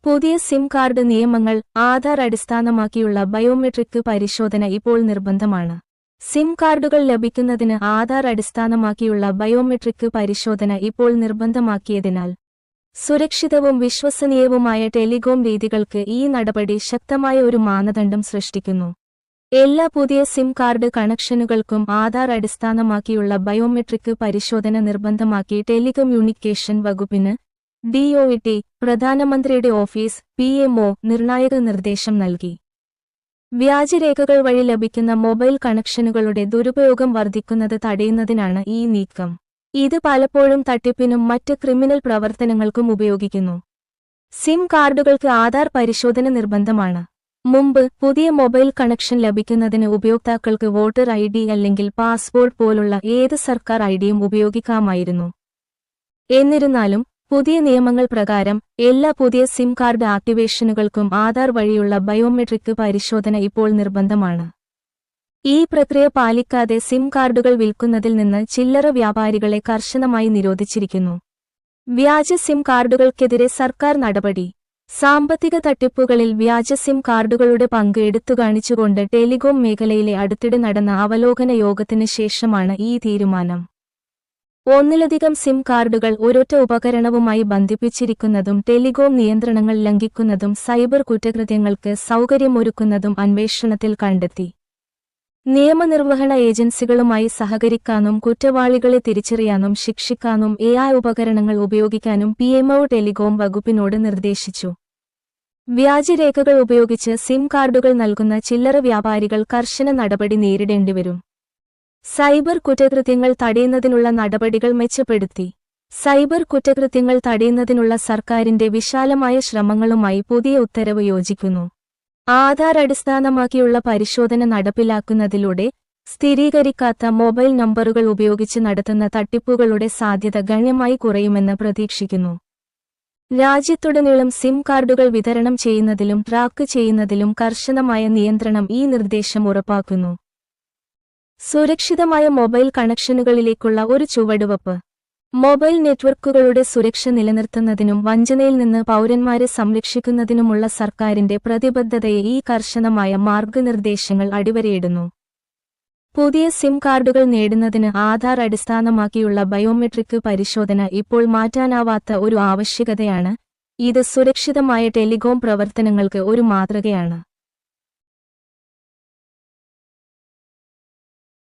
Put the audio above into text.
പുതിയ SIM card നിയമങ്ങൾ ആധാർ അടിസ്ഥാനമാക്കിയുള്ള ബയോമെട്രിക് പരിശോധന ഇപ്പോൾ നിർബന്ധമാണ്. സിം കാർഡുകൾ ലഭിക്കുന്നതിന് ആധാർ അടിസ്ഥാനമാക്കിയുള്ള ബയോമെട്രിക് പരിശോധന ഇപ്പോൾ നിർബന്ധമാക്കിയതിനാൽ സുരക്ഷിതവും വിശ്വസനീയവുമായ ടെലികോം രീതികൾക്ക് ഈ നടപടി ശക്തമായ ഒരു മാനദണ്ഡം സൃഷ്ടിക്കുന്നു. എല്ലാ പുതിയ സിം കാർഡ് കണക്ഷനുകൾക്കും ആധാർ അടിസ്ഥാനമാക്കിയുള്ള ബയോമെട്രിക് പരിശോധന നിർബന്ധമാക്കി ടെലികമ്മ്യൂണിക്കേഷൻ വകുപ്പിന് DOT പ്രധാനമന്ത്രിയുടെ ഓഫീസ് PMO നിർണായക നിർദ്ദേശം നൽകി. വ്യാജരേഖകൾ വഴി ലഭിക്കുന്ന മൊബൈൽ കണക്ഷനുകളുടെ ദുരുപയോഗം വർദ്ധിക്കുന്നത് തടയുന്നതിനാണ് ഈ നീക്കം. ഇത് പലപ്പോഴും തട്ടിപ്പിനും മറ്റ് ക്രിമിനൽ പ്രവർത്തനങ്ങൾക്കും ഉപയോഗിക്കുന്നു. സിം കാർഡുകൾക്ക് ആധാർ പരിശോധന നിർബന്ധമാണ്. മുമ്പ് പുതിയ മൊബൈൽ കണക്ഷൻ ലഭിക്കുന്നതിന് ഉപയോക്താക്കൾക്ക് വോട്ടർ ID അല്ലെങ്കിൽ പാസ്പോർട്ട് പോലുള്ള ഏത് സർക്കാർ IDയും ഉപയോഗിക്കാമായിരുന്നു. എന്നിരുന്നാലും പുതിയ നിയമങ്ങൾ പ്രകാരം എല്ലാ പുതിയ സിം കാർഡ് ആക്ടിവേഷനുകൾക്കും ആധാർ വഴിയുള്ള ബയോമെട്രിക് പരിശോധന ഇപ്പോൾ നിർബന്ധമാണ്. ഈ പ്രക്രിയ പാലിക്കാതെ സിം കാർഡുകൾ വിൽക്കുന്നതിൽ നിന്ന് ചില്ലറ വ്യാപാരികളെ കർശനമായി നിരോധിച്ചിരിക്കുന്നു. വ്യാജ സിം കാർഡുകൾക്കെതിരെ സർക്കാർ നടപടി. സാമ്പത്തിക തട്ടിപ്പുകളിൽ വ്യാജ സിം കാർഡുകളുടെ പങ്ക് എടുത്തുകാണിച്ചുകൊണ്ട് ടെലികോം മേഖലയിലെ അടുത്തിടെ നടന്ന അവലോകന യോഗത്തിന് ശേഷമാണ് ഈ തീരുമാനം. ഒന്നിലധികം സിം കാർഡുകൾ ഒരൊറ്റ ഉപകരണവുമായി ബന്ധിപ്പിച്ചിരിക്കുന്നതും ടെലികോം നിയന്ത്രണങ്ങൾ ലംഘിക്കുന്നതും സൈബർ കുറ്റകൃത്യങ്ങൾക്ക് സൗകര്യമൊരുക്കുന്നതും അന്വേഷണത്തിൽ കണ്ടെത്തി. നിയമനിർവഹണ ഏജൻസികളുമായി സഹകരിക്കാനും കുറ്റവാളികളെ തിരിച്ചറിയാനും ശിക്ഷിക്കാനും AI ഉപകരണങ്ങൾ ഉപയോഗിക്കാനും PMO ടെലികോം വകുപ്പിനോട് നിർദ്ദേശിച്ചു. വ്യാജരേഖകൾ ഉപയോഗിച്ച് സിം കാർഡുകൾ നൽകുന്ന ചില്ലറ വ്യാപാരികൾ കർശന നടപടി നേരിടേണ്ടിവരും. സൈബർ കുറ്റകൃത്യങ്ങൾ തടയുന്നതിനുള്ള നടപടികൾ മെച്ചപ്പെടുത്തി. സൈബർ കുറ്റകൃത്യങ്ങൾ തടയുന്നതിനുള്ള സർക്കാരിന്റെ വിശാലമായ ശ്രമങ്ങളുമായി പുതിയ ഉത്തരവ് യോജിക്കുന്നു. ആധാർ അടിസ്ഥാനമാക്കിയുള്ള പരിശോധന നടപ്പിലാക്കുന്നതിലൂടെ സ്ഥിരീകരിക്കാത്ത മൊബൈൽ നമ്പറുകൾ ഉപയോഗിച്ച് നടത്തുന്ന തട്ടിപ്പുകളുടെ സാധ്യത ഗണ്യമായി കുറയുമെന്ന് പ്രതീക്ഷിക്കുന്നു. രാജ്യത്തുടനീളം സിം കാർഡുകൾ വിതരണം ചെയ്യുന്നതിലും ട്രാക്ക് ചെയ്യുന്നതിലും കർശനമായ നിയന്ത്രണം ഈ നിർദ്ദേശം ഉറപ്പാക്കുന്നു. സുരക്ഷിതമായ മൊബൈൽ കണക്ഷനുകളിലേക്കുള്ള ഒരു ചുവടുവയ്പ്. മൊബൈൽ നെറ്റ്വർക്കുകളുടെ സുരക്ഷ നിലനിർത്തുന്നതിനും വഞ്ചനയിൽ നിന്ന് പൗരന്മാരെ സംരക്ഷിക്കുന്നതിനുമുള്ള സർക്കാരിന്റെ പ്രതിബദ്ധതയെ ഈ കർശനമായ മാർഗനിർദ്ദേശങ്ങൾ അടിവരയിടുന്നു. പുതിയ സിം കാർഡുകൾ നേടുന്നതിന് ആധാർ അടിസ്ഥാനമാക്കിയുള്ള ബയോമെട്രിക് പരിശോധന ഇപ്പോൾ മാറ്റാനാവാത്ത ഒരു ആവശ്യകതയാണ്. ഇത് സുരക്ഷിതമായ ടെലികോം പ്രവർത്തനങ്ങൾക്ക് ഒരു മാതൃകയാണ്.